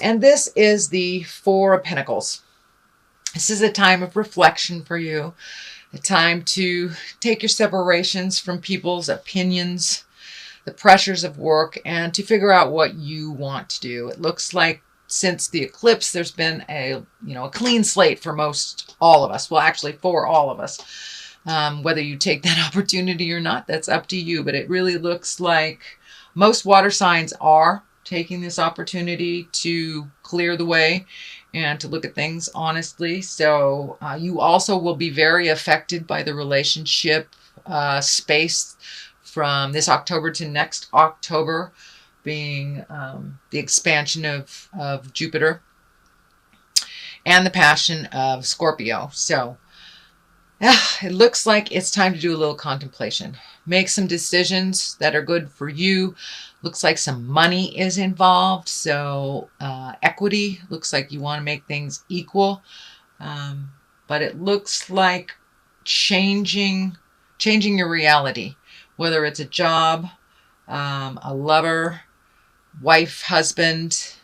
And this is the Four of Pentacles. This is a time of reflection for you, a time to take your separations from people's opinions, the pressures of work, and to figure out what you want to do. It looks like since the eclipse, there's been a clean slate for most all of us. Well, actually, for all of us. Whether you take that opportunity or not, that's up to you. But it really looks like most water signs are taking this opportunity to clear the way and to look at things honestly. So you also will be very affected by the relationship space from this October to next October, being the expansion of Jupiter and the passion of Scorpio. So it looks like it's time to do a little contemplation. Make some decisions that are good for you. Looks like some money is involved. So equity, looks like you want to make things equal. But it looks like changing your reality, whether it's a job, a lover, wife, husband,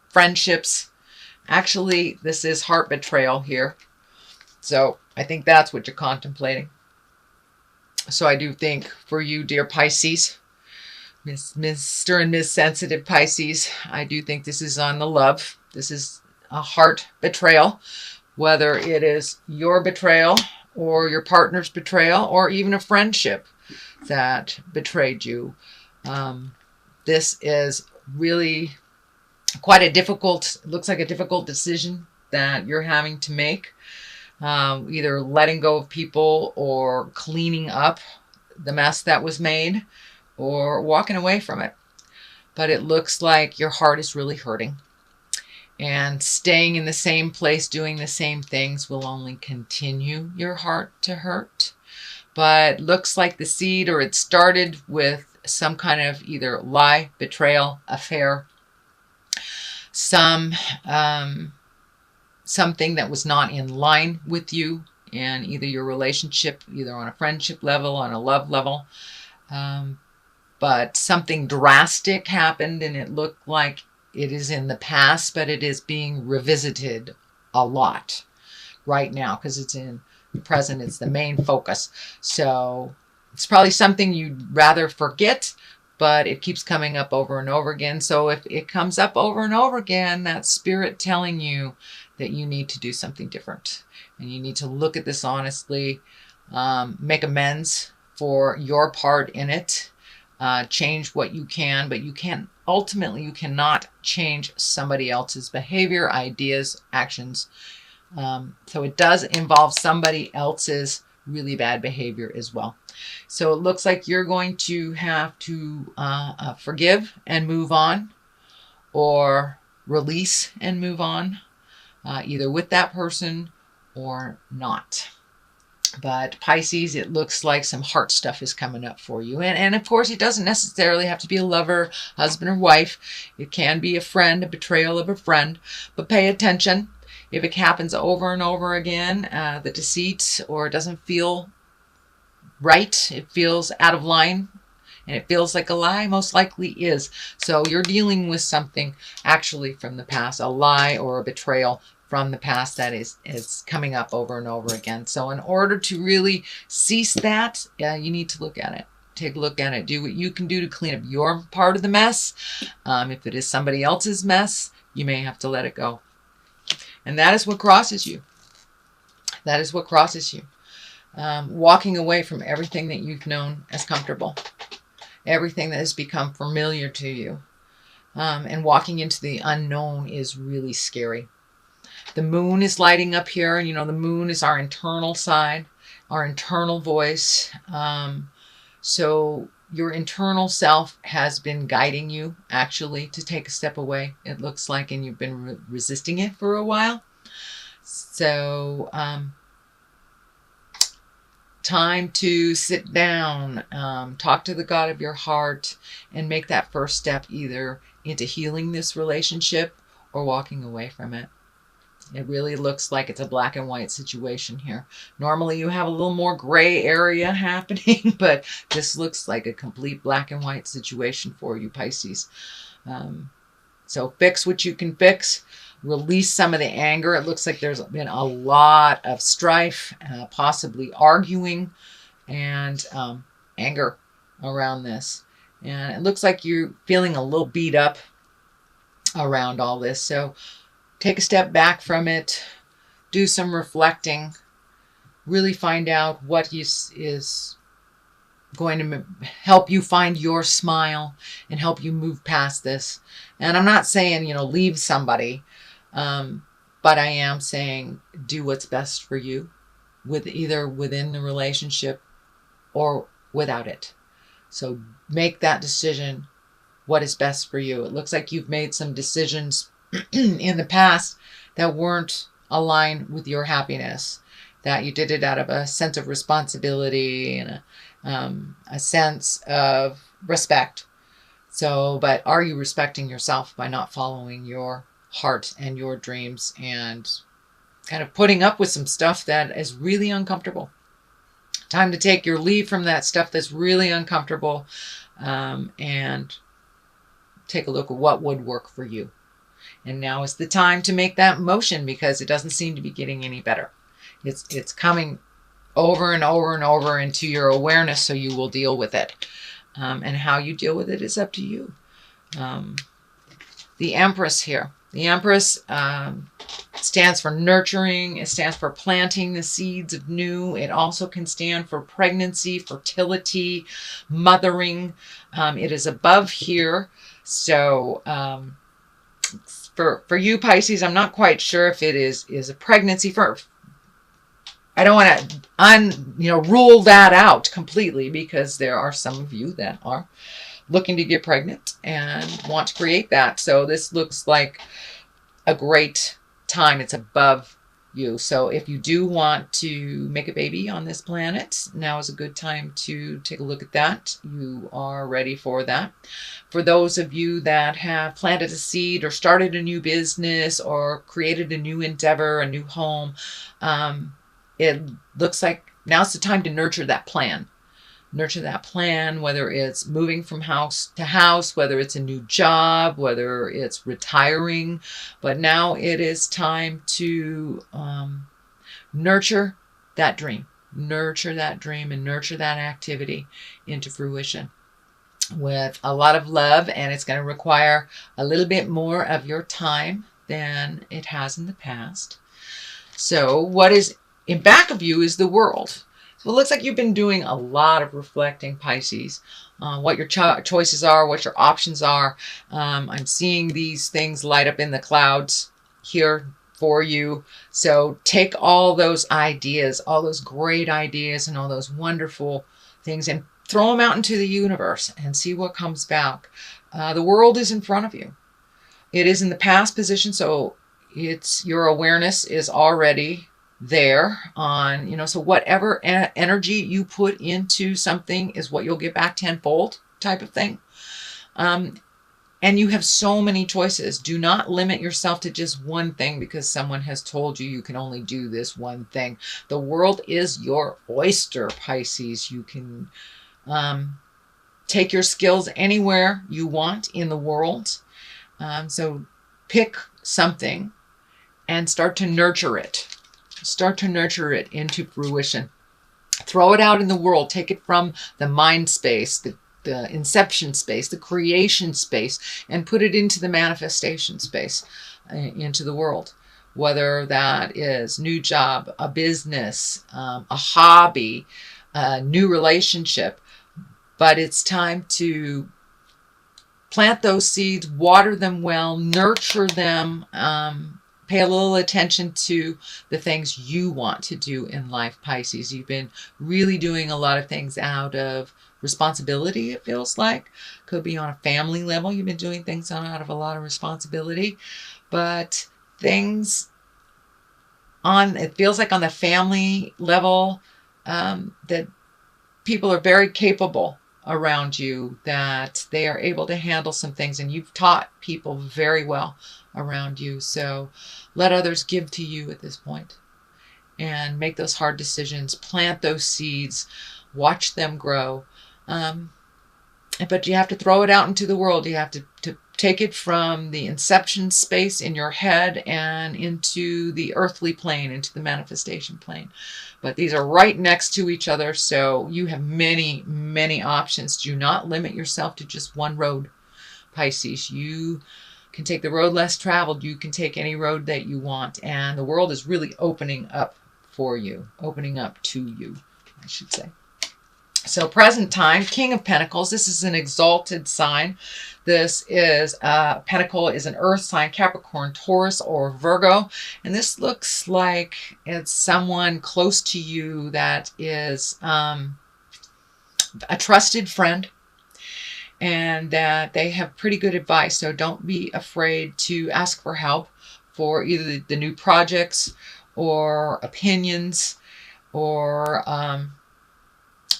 friendships. Actually, this is heart betrayal here. So I think that's what you're contemplating. So I do think for you, dear Pisces, Mr. and Miss Sensitive Pisces, I do think this is on the love. This is a heart betrayal, whether it is your betrayal or your partner's betrayal or even a friendship that betrayed you. This is really quite a difficult, looks like a difficult decision that you're having to make. Either letting go of people or cleaning up the mess that was made or walking away from it. But it looks like your heart is really hurting. And staying in the same place, doing the same things will only continue your heart to hurt. But looks like the seed, or it started with some kind of either lie, betrayal, affair, something that was not in line with you and either your relationship, either on a friendship level, on a love level. But something drastic happened, and it looked like it is in the past, but it is being revisited a lot right now because it's in the present. It's the main focus. So it's probably something you'd rather forget, but it keeps coming up over and over again. So if it comes up over and over again, that's spirit telling you that you need to do something different. And you need to look at this honestly, make amends for your part in it, change what you can, but you can't, ultimately you cannot change somebody else's behavior, ideas, actions. So it does involve somebody else's really bad behavior as well. So it looks like you're going to have to forgive and move on, or release and move on, either with that person or not. But Pisces, it looks like some heart stuff is coming up for you. And of course, it doesn't necessarily have to be a lover, husband, or wife. It can be a friend, a betrayal of a friend. But pay attention. If it happens over and over again, the deceit, or it doesn't feel right, it feels out of line, and it feels like a lie, most likely is. So you're dealing with something actually from the past, a lie or a betrayal from the past that is coming up over and over again. So in order to really cease that, you need to look at it. Take a look at it. Do what you can do to clean up your part of the mess. If it is somebody else's mess, you may have to let it go. And that is what crosses you. That is what crosses you. Walking away from everything that you've known as comfortable. Everything that has become familiar to you. And walking into the unknown is really scary. The moon is lighting up here. And, the moon is our internal side, our internal voice. So your internal self has been guiding you, actually, to take a step away, it looks like, and you've been resisting it for a while. So time to sit down, talk to the God of your heart, and make that first step either into healing this relationship or walking away from it. It really looks like it's a black and white situation here. Normally you have a little more gray area happening, but this looks like a complete black and white situation for you, Pisces. So fix what you can fix. Release some of the anger. It looks like there's been a lot of strife, possibly arguing, and anger around this. And it looks like you're feeling a little beat up around all this. So take a step back from it. Do some reflecting. Really find out what is going to help you find your smile and help you move past this. And I'm not saying, leave somebody, but I am saying do what's best for you, with either within the relationship or without it. So make that decision, what is best for you. It looks like you've made some decisions in the past that weren't aligned with your happiness, that you did it out of a sense of responsibility and a sense of respect. So, but are you respecting yourself by not following your heart and your dreams and kind of putting up with some stuff that is really uncomfortable? Time to take your leave from that stuff that's really uncomfortable, and take a look at what would work for you. And now is the time to make that motion, because it doesn't seem to be getting any better. It's coming over and over and over into your awareness, so you will deal with it. And how you deal with it is up to you. The Empress here. The Empress stands for nurturing. It stands for planting the seeds of new. It also can stand for pregnancy, fertility, mothering. It is above here. So for you, Pisces, I'm not quite sure if it is a pregnancy. I don't want to rule that out completely, because there are some of you that are looking to get pregnant and want to create that. So this looks like a great time. It's above you. So if you do want to make a baby on this planet, now is a good time to take a look at that. You are ready for that. For those of you that have planted a seed or started a new business or created a new endeavor, a new home, it looks like now's the time to nurture that plan. Nurture that plan, whether it's moving from house to house, whether it's a new job, whether it's retiring. But now it is time to nurture that dream. Nurture that dream and nurture that activity into fruition with a lot of love. And it's going to require a little bit more of your time than it has in the past. So what is in back of you is the World. So it looks like you've been doing a lot of reflecting, Pisces, what your choices are, what your options are. I'm seeing these things light up in the clouds here for you. So take all those ideas, all those great ideas and all those wonderful things, and throw them out into the universe and see what comes back. The World is in front of you. It is in the past position, so your awareness is already there on, so whatever energy you put into something is what you'll get back tenfold, type of thing. And you have so many choices. Do not limit yourself to just one thing because someone has told you can only do this one thing. The world is your oyster, Pisces. You can take your skills anywhere you want in the world. So pick something and start to nurture it. Start to nurture it into fruition. Throw it out in the world. Take it from the mind space, the inception space, the creation space, and put it into the manifestation space, into the world. Whether that is new job, a business, a hobby, a new relationship. But it's time to plant those seeds, water them well, nurture them, pay a little attention to the things you want to do in life, Pisces. You've been really doing a lot of things out of responsibility, it feels like. Could be on a family level. You've been doing things out of a lot of responsibility. But things it feels like on the family level, that people are very capable around you, that they are able to handle some things, and you've taught people very well around you. So let others give to you at this point and make those hard decisions, plant those seeds, watch them grow. But you have to throw it out into the world. You have to take it from the inception space in your head and into the earthly plane, into the manifestation plane. But these are right next to each other, so you have many, many options. Do not limit yourself to just one road, Pisces. You can take the road less traveled. You can take any road that you want, and the world is really opening up for you, opening up to you, I should say. So present time, King of Pentacles. This is an exalted sign. This is Pentacle is an earth sign, Capricorn, Taurus, or Virgo. And this looks like it's someone close to you that is a trusted friend, and that they have pretty good advice. So don't be afraid to ask for help for either the new projects or opinions, or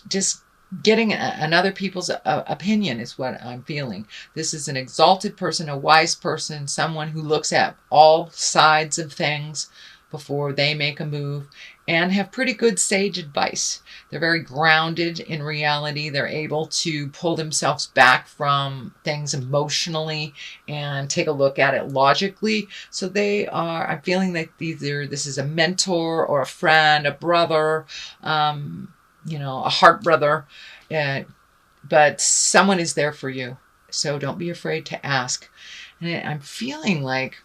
just getting another people's opinion is what I'm feeling. This is an exalted person, a wise person, someone who looks at all sides of things before they make a move, and have pretty good sage advice. They're very grounded in reality. They're able to pull themselves back from things emotionally and take a look at it logically. So they are, I'm feeling like either this is a mentor or a friend, a brother, you know, a heart brother, but someone is there for you. So don't be afraid to ask. And I'm feeling like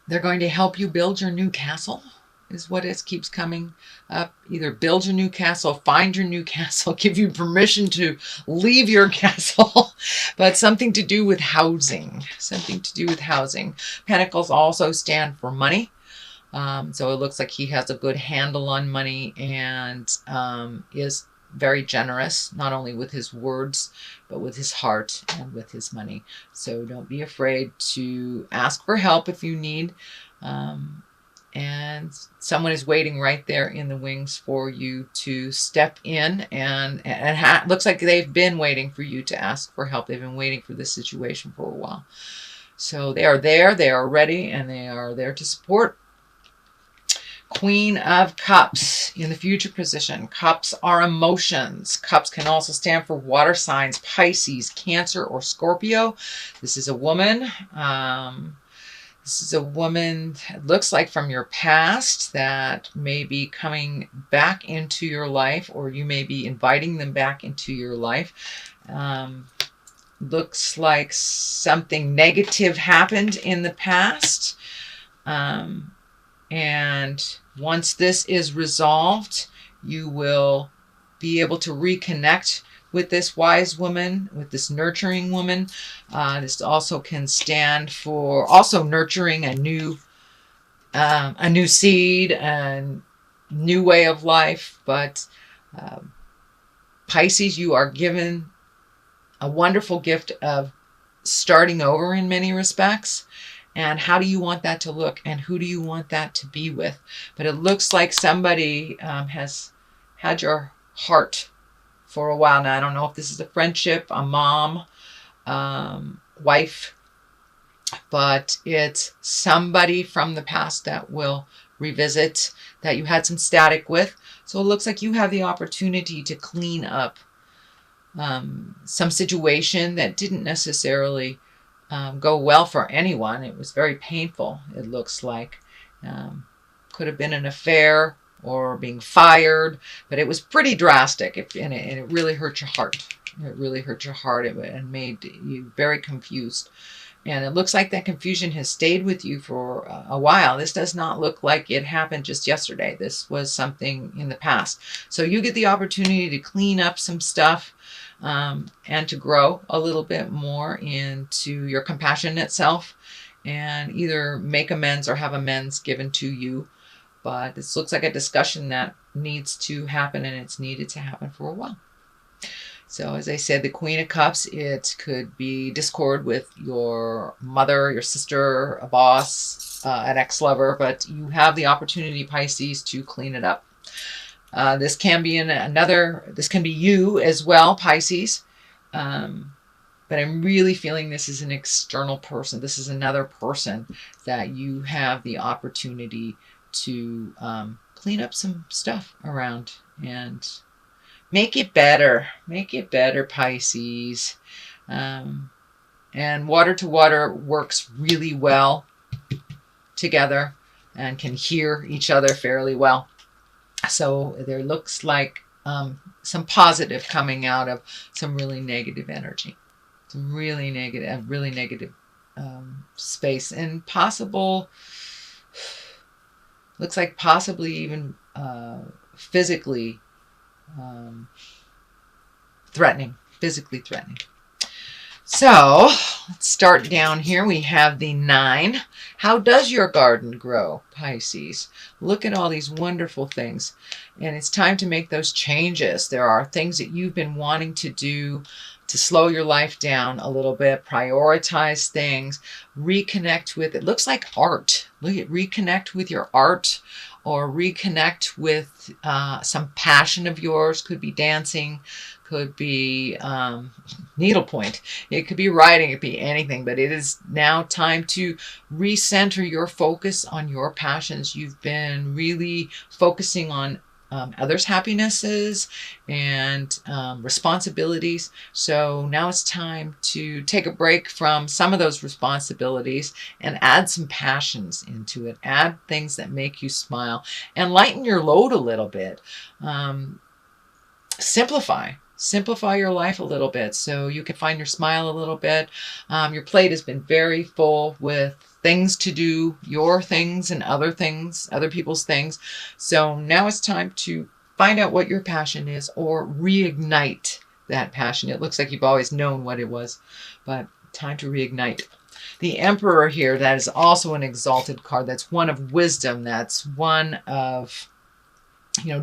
they're going to help you build your new castle, is what it keeps coming up. Either build your new castle, find your new castle, give you permission to leave your castle, but something to do with housing, something to do with housing. Pentacles also stand for money. So it looks like he has a good handle on money, and is very generous, not only with his words, but with his heart and with his money. So don't be afraid to ask for help if you need. And someone is waiting right there in the wings for you to step in, and looks like they've been waiting for you to ask for help. They've been waiting for this situation for a while. So they are there, they are ready, and they are there to support. Queen of Cups in the future position. Cups are emotions. Cups can also stand for water signs, Pisces, Cancer, or Scorpio. This is a woman. This is a woman, it looks like from your past, that may be coming back into your life, or you may be inviting them back into your life. Looks like something negative happened in the past. And once this is resolved, you will be able to reconnect with this wise woman, with this nurturing woman. This also can stand for also nurturing a new seed and new way of life. But Pisces, you are given a wonderful gift of starting over in many respects. And how do you want that to look? And who do you want that to be with? But it looks like somebody has had your heart for a while now. I don't know if this is a friendship, a mom, wife, but it's somebody from the past that will revisit, that you had some static with. So it looks like you have the opportunity to clean up some situation that didn't necessarily go well for anyone. It was very painful, it looks like. Could have been an affair or being fired, but it was pretty drastic, and it really hurt your heart. It really hurt your heart and made you very confused. And it looks like that confusion has stayed with you for a while. This does not look like it happened just yesterday. This was something in the past. So you get the opportunity to clean up some stuff, and to grow a little bit more into your compassionate self, and either make amends or have amends given to you. But this looks like a discussion that needs to happen, and it's needed to happen for a while. So as I said, the Queen of Cups, it could be discord with your mother, your sister, a boss, an ex-lover, but you have the opportunity, Pisces, to clean it up. This can be this can be you as well, Pisces. But I'm really feeling this is an external person. This is another person that you have the opportunity to clean up some stuff around and make it better. Make it better, Pisces. And water to water works really well together and can hear each other fairly well. So there looks like some positive coming out of some really negative energy, some really negative space, and looks like possibly even physically physically threatening. So let's start down here. We have the 9. How does your garden grow, Pisces? Look at all these wonderful things. And it's time to make those changes. There are things that you've been wanting to do to slow your life down a little bit, prioritize things, reconnect with, it looks like art. Reconnect with your art, or reconnect with some passion of yours. Could be dancing, could be needlepoint, it could be writing, it could be anything, but it is now time to recenter your focus on your passions. You've been really focusing on others' happinesses and responsibilities. So now it's time to take a break from some of those responsibilities and add some passions into it. Add things that make you smile and lighten your load a little bit. Simplify your life a little bit so you can find your smile a little bit. Your plate has been very full with things to do, your things and other people's things. So now it's time to find out what your passion is, or reignite that passion. It looks like you've always known what it was, but time to reignite. The Emperor here, that is also an exalted card. That's one of wisdom. That's one of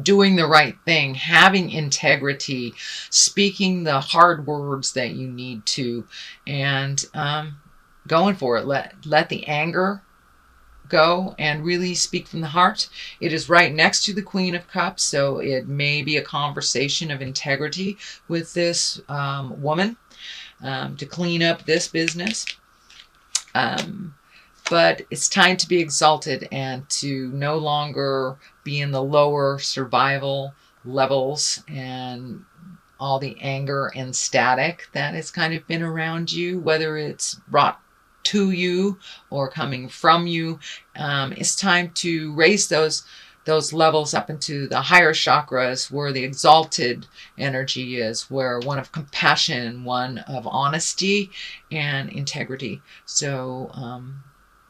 doing the right thing, having integrity, speaking the hard words that you need to, and going for it. Let the anger go and really speak from the heart. It is right next to the Queen of Cups, so it may be a conversation of integrity with this woman to clean up this business. But it's time to be exalted and to no longer be in the lower survival levels and all the anger and static that has kind of been around you, whether it's brought to you or coming from you. It's time to raise those levels up into the higher chakras, where the exalted energy is, where one of compassion, one of honesty and integrity. So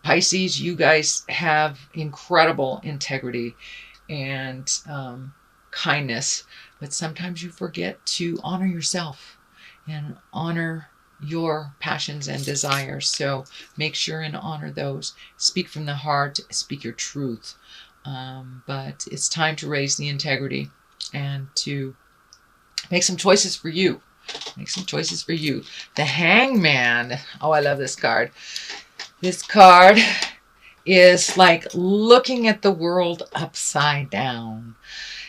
Pisces, you guys have incredible integrity and kindness, but sometimes you forget to honor yourself and honor your passions and desires. So make sure and honor those. Speak from the heart, speak your truth. But it's time to raise the integrity and to make some choices for you. Make some choices for you. The Hangman. Oh, I love this card. This card is like looking at the world upside down.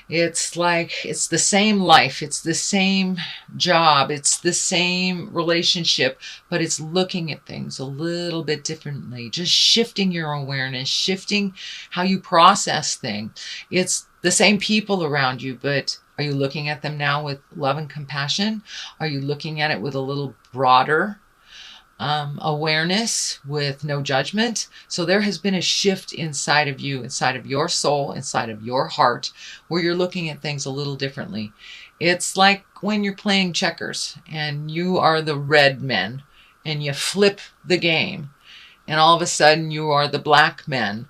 It's like it's the same life, it's the same job, it's the same relationship, but it's looking at things a little bit differently, just shifting your awareness, shifting how you process things. It's the same people around you, but are you looking at them now with love and compassion? Are you looking at it with a little broader awareness, with no judgment? So there has been a shift inside of you, inside of your soul, inside of your heart, where you're looking at things a little differently. It's like when you're playing checkers and you are the red men and you flip the game and all of a sudden you are the black men.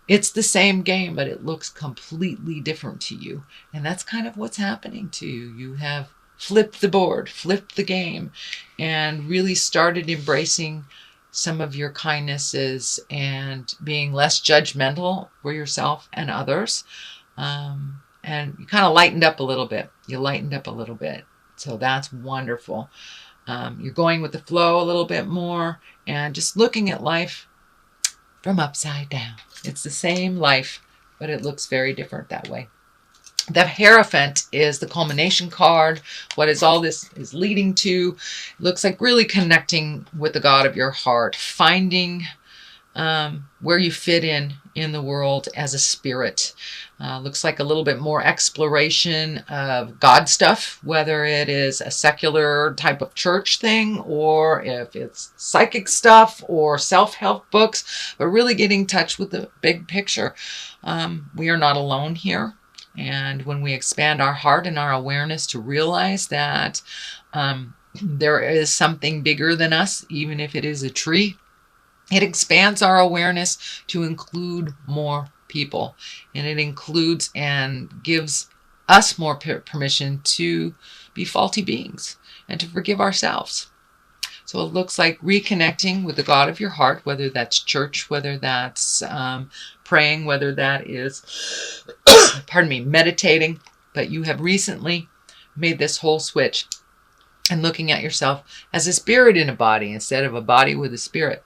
It's the same game, but it looks completely different to you. And that's kind of what's happening to you. You have flipped the board, flipped the game, and really started embracing some of your kindnesses and being less judgmental for yourself and others. And you kind of lightened up a little bit. You lightened up a little bit. So that's wonderful. You're going with the flow a little bit more and just looking at life from upside down. It's the same life, but it looks very different that way. The Hierophant is the culmination card. What is all this is leading to? It looks like really connecting with the God of your heart, finding where you fit in the world as a spirit. Looks like a little bit more exploration of God stuff, whether it is a secular type of church thing or if it's psychic stuff or self-help books, but really getting in touch with the big picture. We are not alone here. And when we expand our heart and our awareness to realize that there is something bigger than us, even if it is a tree, it expands our awareness to include more people. And it includes and gives us more permission to be faulty beings and to forgive ourselves. So it looks like reconnecting with the God of your heart, whether that's church, whether that's praying, whether that is, pardon me, meditating. But you have recently made this whole switch and looking at yourself as a spirit in a body instead of a body with a spirit.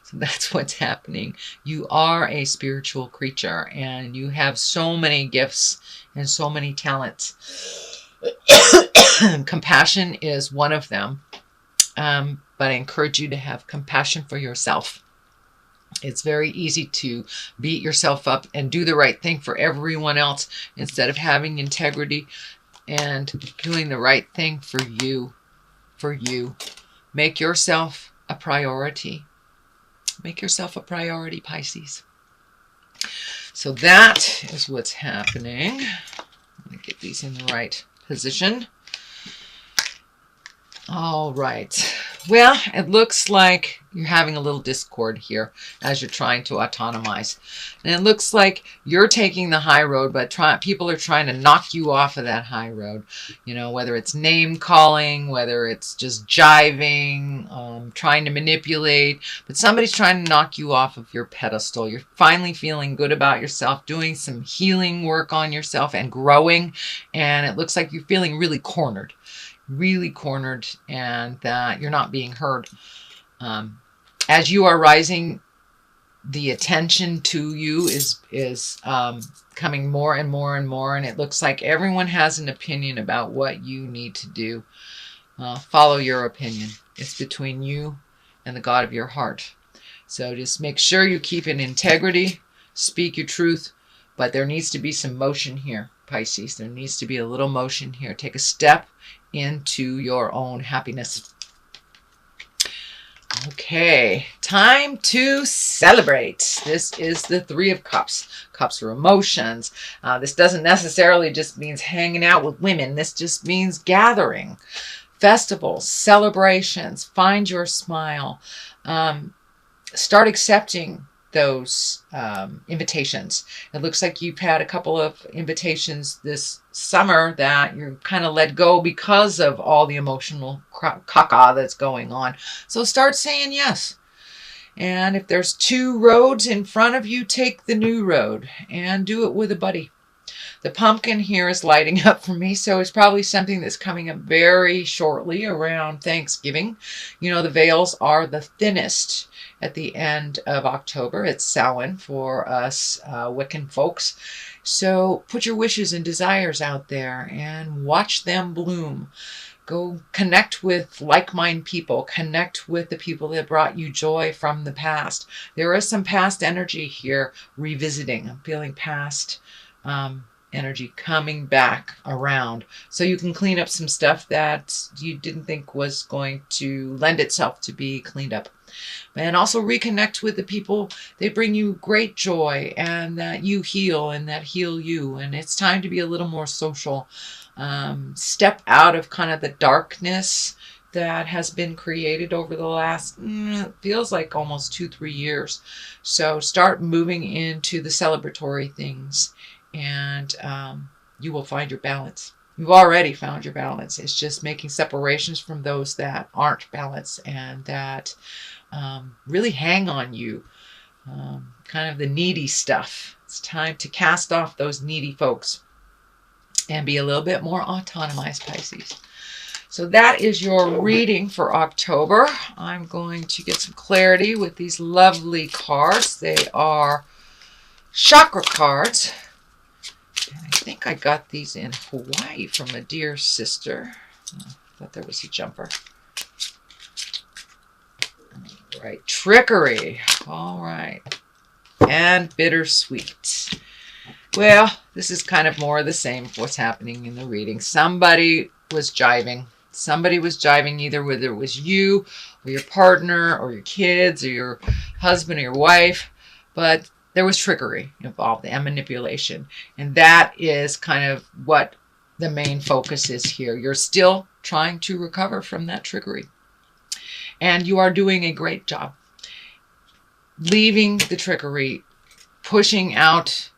So that's what's happening. You are a spiritual creature and you have so many gifts and so many talents. Compassion is one of them. But I encourage you to have compassion for yourself. It's very easy to beat yourself up and do the right thing for everyone else instead of having integrity and doing the right thing for you. Make yourself a priority. Make yourself a priority, Pisces. So that is what's happening. Let me get these in the right position. All right. Well, it looks like you're having a little discord here as you're trying to autonomize. And it looks like you're taking the high road, but people are trying to knock you off of that high road. You know, whether it's name calling, whether it's just jiving, trying to manipulate, but somebody's trying to knock you off of your pedestal. You're finally feeling good about yourself, doing some healing work on yourself and growing. And it looks like you're feeling really cornered and that you're not being heard. As you are rising, the attention to you is coming more and more and more, and it looks like everyone has an opinion about what you need to do. Follow your opinion. It's between you and the God of your heart. So just make sure you keep in integrity, speak your truth, but there needs to be some motion here, Pisces. There needs to be a little motion here. Take a step into your own happiness. Okay, time to celebrate. This is the Three of Cups. Cups are emotions. This doesn't necessarily just means hanging out with women. This just means gathering, festivals, celebrations. Find your smile. Start accepting those invitations. It looks like you've had a couple of invitations this summer that you're kind of let go because of all the emotional caca that's going on. So start saying yes. And if there's two roads in front of you, take the new road and do it with a buddy. The pumpkin here is lighting up for me, so it's probably something that's coming up very shortly around Thanksgiving. You know, the veils are the thinnest at the end of October. It's Samhain for us Wiccan folks. So put your wishes and desires out there and watch them bloom. Go connect with like-minded people. Connect with the people that brought you joy from the past. There is some past energy here revisiting. I'm feeling past energy coming back around. So you can clean up some stuff that you didn't think was going to lend itself to be cleaned up. And also reconnect with the people. They bring you great joy and that you heal and that heal you. And it's time to be a little more social. Step out of kind of the darkness that has been created over the last, it feels like almost 2-3 years. So start moving into the celebratory things and you will find your balance. You've already found your balance. It's just making separations from those that aren't balanced and that really hang on you. Kind of the needy stuff. It's time to cast off those needy folks and be a little bit more autonomized, Pisces. So that is your reading for October. I'm going to get some clarity with these lovely cards. They are chakra cards. And I think I got these in Hawaii from a dear sister. I thought there was a jumper. right. Trickery. All right. And bittersweet. Well, this is kind of more of the same of what's happening in the reading. Somebody was jiving. Somebody was jiving, either whether it was you or your partner or your kids or your husband or your wife, but there was trickery involved and manipulation. And that is kind of what the main focus is here. You're still trying to recover from that trickery. And you are doing a great job. Leaving the trickery, pushing out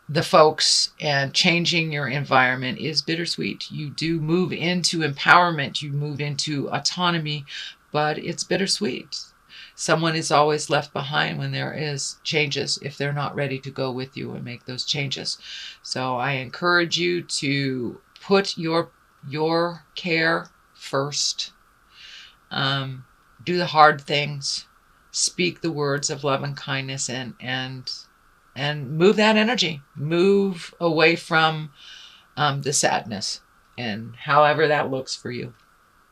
the folks, and changing your environment is bittersweet. You do move into empowerment, you move into autonomy, but it's bittersweet. Someone is always left behind when there is changes, if they're not ready to go with you and make those changes. So I encourage you to put your care first. Do the hard things. Speak the words of love and kindness, and move that energy. Move away from the sadness, and however that looks for you.